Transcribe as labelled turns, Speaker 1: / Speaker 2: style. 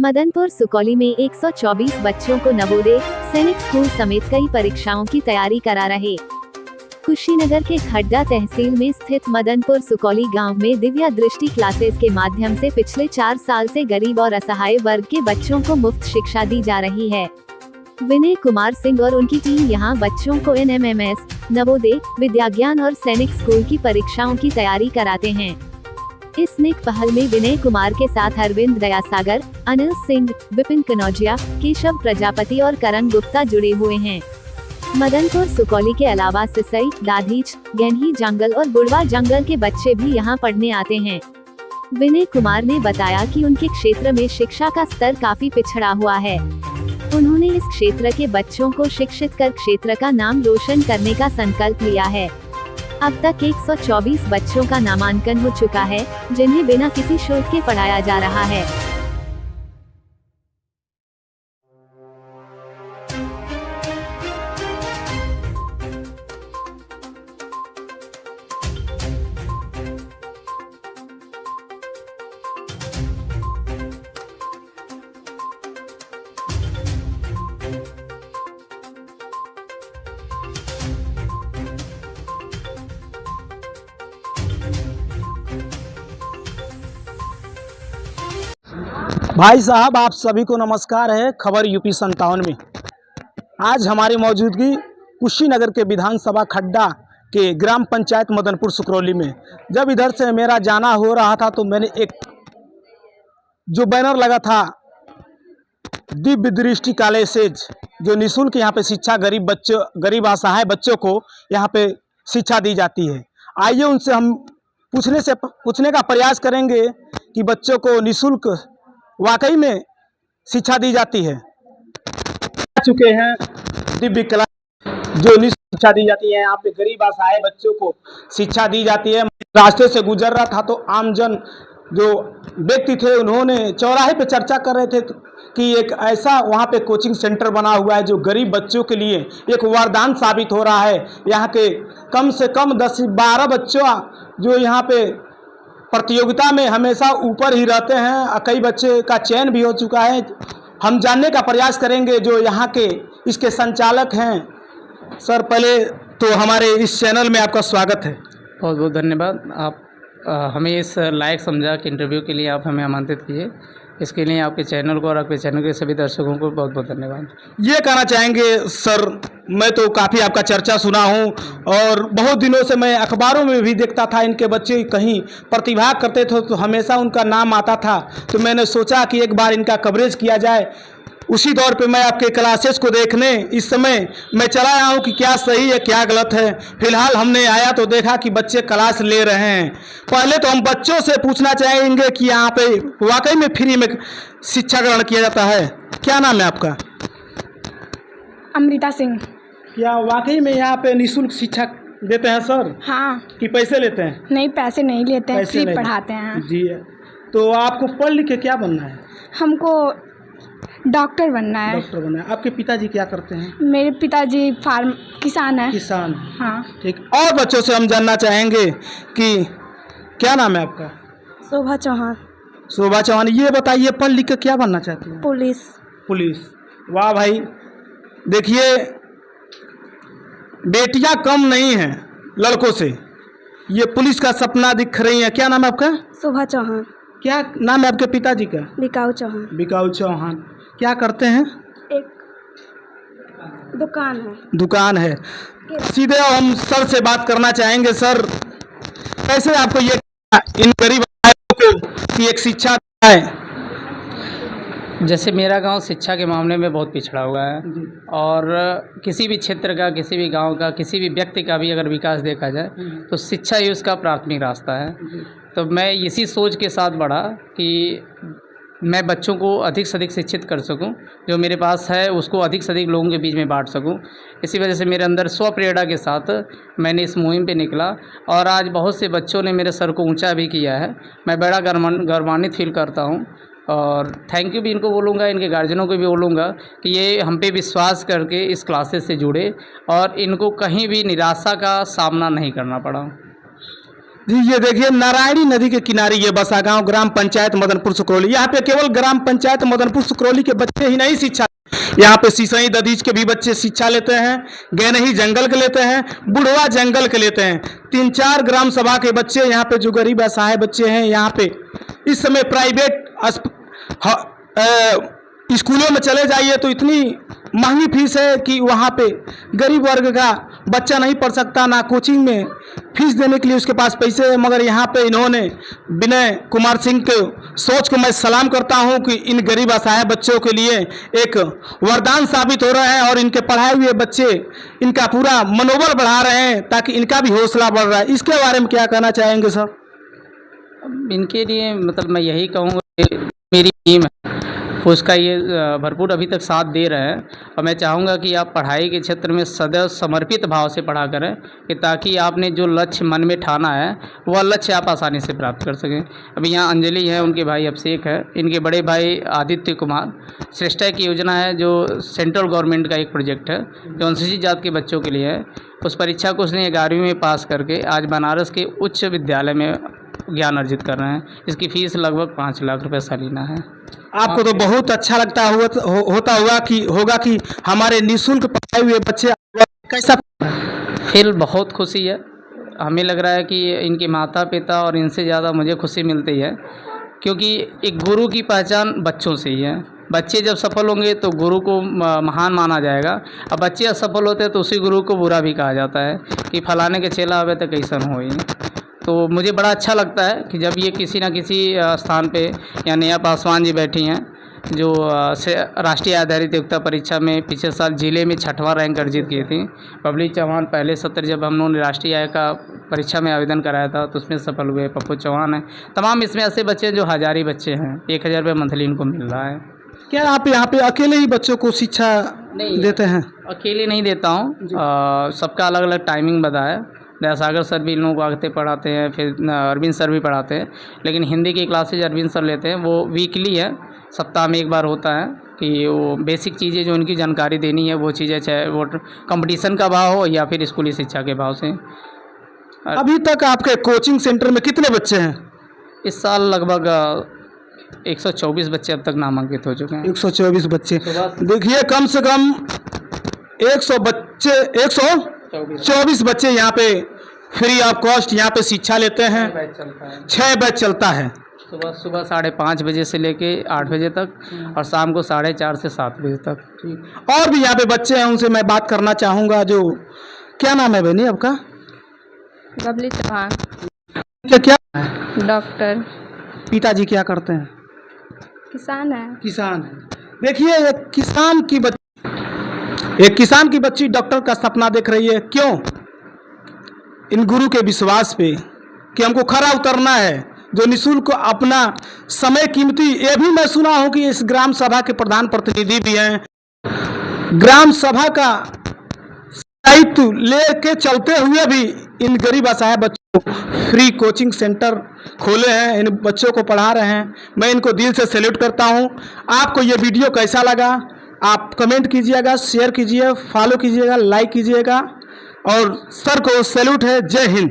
Speaker 1: मदनपुर सुकौली में 124 बच्चों को नवोदय सैनिक स्कूल समेत कई परीक्षाओं की तैयारी करा रहे। कुशीनगर के खड्डा तहसील में स्थित मदनपुर सुकौली गांव में दिव्या दृष्टि क्लासेस के माध्यम से पिछले 4 साल से गरीब और असहाय वर्ग के बच्चों को मुफ्त शिक्षा दी जा रही है। विनय कुमार सिंह और उनकी टीम यहां बच्चों को NMMS, नवोदय, विद्याज्ञान और सैनिक स्कूल की परीक्षाओं की तैयारी कराते हैं। इस नेक पहल में विनय कुमार के साथ अरविंद दयासागर, अनिल सिंह, विपिन कनौजिया, केशव प्रजापति और करण गुप्ता जुड़े हुए हैं। मदनपुर सुकौली के अलावा सिसई, दाधीच, गैन्ही जंगल और बुढ़वा जंगल के बच्चे भी यहां पढ़ने आते हैं। विनय कुमार ने बताया कि उनके क्षेत्र में शिक्षा का स्तर काफी पिछड़ा हुआ है। उन्होंने इस क्षेत्र के बच्चों को शिक्षित कर क्षेत्र का नाम रोशन करने का संकल्प लिया है। अब तक 124 बच्चों का नामांकन हो चुका है, जिन्हें बिना किसी शुल्क के पढ़ाया जा रहा है।
Speaker 2: भाई साहब, आप सभी को नमस्कार है। खबर यूपी 57 में आज हमारी मौजूदगी कुशीनगर के विधानसभा खड्डा के ग्राम पंचायत मदनपुर सुकरौली में। जब इधर से मेरा जाना हो रहा था तो मैंने एक जो बैनर लगा था दिव्य दृष्टि कॉलेज, जो निःशुल्क यहाँ पे शिक्षा गरीब असहाय बच्चों को यहाँ पे शिक्षा दी जाती है। आइए उनसे हम पूछने का प्रयास करेंगे कि बच्चों को निःशुल्क वाकई में शिक्षा दी जाती है। चुके हैं दिव्य क्लास जो निःशुल्क शिक्षा दी जाती है। यहाँ पे गरीब असहाय बच्चों को शिक्षा दी जाती है। रास्ते से गुजर रहा था तो आमजन जो व्यक्ति थे उन्होंने चौराहे पे चर्चा कर रहे थे कि एक ऐसा वहाँ पे कोचिंग सेंटर बना हुआ है जो गरीब बच्चों के लिए एक वरदान साबित हो रहा है। यहाँ के कम से कम 10-12 बच्चों जो यहाँ पे प्रतियोगिता में हमेशा ऊपर ही रहते हैं। कई बच्चे का चयन भी हो चुका है। हम जानने का प्रयास करेंगे जो यहाँ के इसके संचालक हैं। सर, पहले तो हमारे इस चैनल में आपका स्वागत है।
Speaker 3: बहुत बहुत धन्यवाद। आप हमें इस लायक समझा कि इंटरव्यू के लिए आप हमें आमंत्रित किए। इसके लिए आपके चैनल को और आपके चैनल के सभी दर्शकों को बहुत बहुत धन्यवाद।
Speaker 2: ये कहना चाहेंगे सर, मैं तो काफ़ी आपका चर्चा सुना हूँ और बहुत दिनों से मैं अखबारों में भी देखता था इनके बच्चे कहीं प्रतिभा करते थे तो हमेशा उनका नाम आता था। तो मैंने सोचा कि एक बार इनका कवरेज किया जाए। उसी दौर पे मैं आपके क्लासेस को देखने इस समय मैं चला आया हूँ कि क्या सही है क्या गलत है। फिलहाल हमने आया तो देखा कि बच्चे क्लास ले रहे हैं। पहले तो हम बच्चों से पूछना चाहेंगे कि यहाँ पे वाकई में फ्री में शिक्षा ग्रहण किया जाता है। क्या नाम है आपका?
Speaker 4: अमृता सिंह।
Speaker 2: क्या वाकई में यहाँ पे निःशुल्क शिक्षा देते हैं सर?
Speaker 4: हाँ।
Speaker 2: कि पैसे लेते हैं?
Speaker 4: नहीं, पैसे नहीं लेते हैं, फ्री पढ़ाते हैं।
Speaker 2: जी। तो आपको पढ़ लिख के क्या बनना है?
Speaker 4: हमको डॉक्टर बनना है।
Speaker 2: डॉक्टर बनना है। आपके पिताजी क्या करते हैं?
Speaker 4: मेरे पिताजी किसान है।
Speaker 2: किसान।
Speaker 4: हाँ।
Speaker 2: ठीक। और बच्चों से हम जानना चाहेंगे कि क्या नाम है आपका?
Speaker 4: शोभा चौहान।
Speaker 2: शोभा चौहान, ये बताइए पढ़ लिख के क्या बनना चाहती हैं?
Speaker 4: पुलिस।
Speaker 2: पुलिस। वाह भाई, देखिए बेटियां कम नहीं हैं लड़कों से। ये पुलिस का सपना दिख रही है। क्या नाम है आपका?
Speaker 4: शोभा चौहान।
Speaker 2: क्या नाम है आपके पिताजी का?
Speaker 4: बिकाऊ चौहान।
Speaker 2: बिकाऊ चौहान। क्या करते हैं?
Speaker 4: एक दुकान है।
Speaker 2: दुकान है। सीधे हम सर से बात करना चाहेंगे। सर, कैसे आपको ये इन गरीब को की एक शिक्षा है?
Speaker 3: जैसे मेरा गांव शिक्षा के मामले में बहुत पिछड़ा हुआ है और किसी भी क्षेत्र का, किसी भी गांव का, किसी भी व्यक्ति का भी अगर विकास देखा जाए तो शिक्षा ही उसका प्राथमिक रास्ता है। तो मैं इसी सोच के साथ बढ़ा कि मैं बच्चों को अधिक से अधिक शिक्षित कर सकूं, जो मेरे पास है उसको अधिक से अधिक लोगों के बीच में बांट सकूं। इसी वजह से मेरे अंदर स्व प्रेरणा के साथ मैंने इस मुहिम पे निकला और आज बहुत से बच्चों ने मेरे सर को ऊंचा भी किया है। मैं बड़ा गर्वान्वित फील करता हूं और थैंक यू भी इनको बोलूँगा, इनके गार्जियनों को भी बोलूँगा कि ये हम पे विश्वास करके इस क्लासेस से जुड़े और इनको कहीं भी निराशा का सामना नहीं करना पड़ा।
Speaker 2: जी ये देखिए नारायणी नदी के किनारे ये बसा गांव ग्राम पंचायत मदनपुर सुकरौली। यहाँ पे केवल ग्राम पंचायत मदनपुर सुकरौली के बच्चे ही नहीं शिक्षा, यहाँ पे सीसई ददीज के भी बच्चे शिक्षा लेते हैं, गैनही जंगल के लेते हैं, बुढ़वा जंगल के लेते हैं। 3-4 ग्राम सभा के बच्चे यहाँ पे जो गरीब असहाय बच्चे हैं, यहाँ पे इस समय प्राइवेट स्कूलों में चले जाइए तो इतनी महंगी फीस है कि वहाँ पे गरीब वर्ग का बच्चा नहीं पढ़ सकता, ना कोचिंग में फीस देने के लिए उसके पास पैसे है। मगर यहाँ पे इन्होंने विनय कुमार सिंह के सोच को मैं सलाम करता हूँ कि इन गरीब असहाय बच्चों के लिए एक वरदान साबित हो रहा है और इनके पढ़ाए हुए बच्चे इनका पूरा मनोबल बढ़ा रहे हैं ताकि इनका भी हौसला बढ़ रहा है। इसके बारे में क्या कहना चाहेंगे सर?
Speaker 3: इनके लिए मतलब मैं यही कहूँगा कि मेरी टीम है उसका ये भरपूर अभी तक साथ दे रहे हैं और मैं चाहूँगा कि आप पढ़ाई के क्षेत्र में सदैव समर्पित भाव से पढ़ा करें कि ताकि आपने जो लक्ष्य मन में ठाना है वह लक्ष्य आप आसानी से प्राप्त कर सकें। अभी यहाँ अंजलि है, उनके भाई अभिषेक है, इनके बड़े भाई आदित्य कुमार। श्रेष्ठा की योजना है जो सेंट्रल गवर्नमेंट का एक प्रोजेक्ट है जो अनुसूचित जाति के बच्चों के लिए है। उस परीक्षा को उसने 11वीं में पास करके आज बनारस के उच्च विद्यालय में ज्ञान अर्जित कर रहे हैं। इसकी फ़ीस लगभग 5 लाख रुपये सालाना है।
Speaker 2: आपको तो बहुत अच्छा लगता होता होगा कि हमारे निःशुल्क पढ़ाए हुए बच्चे कैसा
Speaker 3: फील बहुत खुशी है। हमें लग रहा है कि इनके माता पिता और इनसे ज़्यादा मुझे खुशी मिलती है क्योंकि एक गुरु की पहचान बच्चों से ही है। बच्चे जब सफल होंगे तो गुरु को महान माना जाएगा, अब बच्चे असफल होते हैं तो उसी गुरु को बुरा भी कहा जाता है कि फलाने के चेला आवे तो कैसन हो। तो मुझे बड़ा अच्छा लगता है कि जब ये किसी न किसी स्थान पे या नेहा पासवान जी बैठी हैं जो राष्ट्रीय आधारित योग्यता परीक्षा में पिछले साल जिले में 6वां रैंक अर्जित किए थी। बबली चौहान पहले सत्र जब हम लोगों ने राष्ट्रीय आय का परीक्षा में आवेदन कराया था तो उसमें सफल हुए। पप्पू चौहान है, तमाम इसमें ऐसे बच्चे हैं जो हजारी बच्चे हैं, 1000 रुपये मंथली इनको मिल रहा है।
Speaker 2: क्या आप यहाँ पे अकेले ही बच्चों को शिक्षा
Speaker 3: नहीं
Speaker 2: देते हैं?
Speaker 3: अकेले नहीं देता हूँ, सबका अलग अलग टाइमिंग बता है। दयासागर सर भी इन लोगों को आते पढ़ाते हैं, फिर अरविंद सर भी पढ़ाते हैं, लेकिन हिंदी की क्लासेज अरविंद सर लेते हैं। वो वीकली है, सप्ताह में एक बार होता है कि वो बेसिक चीज़ें जो उनकी जानकारी देनी है वो चीज़ें, चाहे वो कंपटीशन का भाव हो या फिर स्कूली शिक्षा के भाव से।
Speaker 2: अभी तक आपके कोचिंग सेंटर में कितने बच्चे हैं?
Speaker 3: इस साल लगभग 124 बच्चे अब तक नामांकित हो चुके हैं।
Speaker 2: 124 बच्चे। देखिए कम से कम 124 बच्चे यहाँ पे फ्री ऑफ कॉस्ट यहाँ पे शिक्षा लेते हैं। 6 बैच चलता है,
Speaker 3: सुबह 5:30 बजे से लेके 8 बजे तक और शाम को 4:30 से 7 बजे तक।
Speaker 2: और भी यहाँ पे बच्चे हैं, उनसे मैं बात करना चाहूँगा। जो क्या नाम है बहनी आपका?
Speaker 5: बबली चौहान।
Speaker 2: क्या
Speaker 5: डॉक्टर।
Speaker 2: पिताजी क्या करते हैं?
Speaker 5: किसान है।
Speaker 2: किसान है। देखिए एक किसान की बच्ची डॉक्टर का सपना देख रही है। क्यों? इन गुरु के विश्वास पे कि हमको खरा उतरना है, जो निःशुल्क अपना समय कीमती। ये भी मैं सुना हूँ कि इस ग्राम सभा के प्रधान प्रतिनिधि भी हैं, ग्राम सभा का दायित्व लेके चलते हुए भी इन गरीब असहाय बच्चों को फ्री कोचिंग सेंटर खोले हैं, इन बच्चों को पढ़ा रहे हैं। मैं इनको दिल से सैल्यूट करता हूं। आपको ये वीडियो कैसा लगा आप कमेंट कीजिएगा, शेयर कीजिए, फॉलो कीजिएगा, लाइक कीजिएगा और सर को सैल्यूट है। जय हिंद।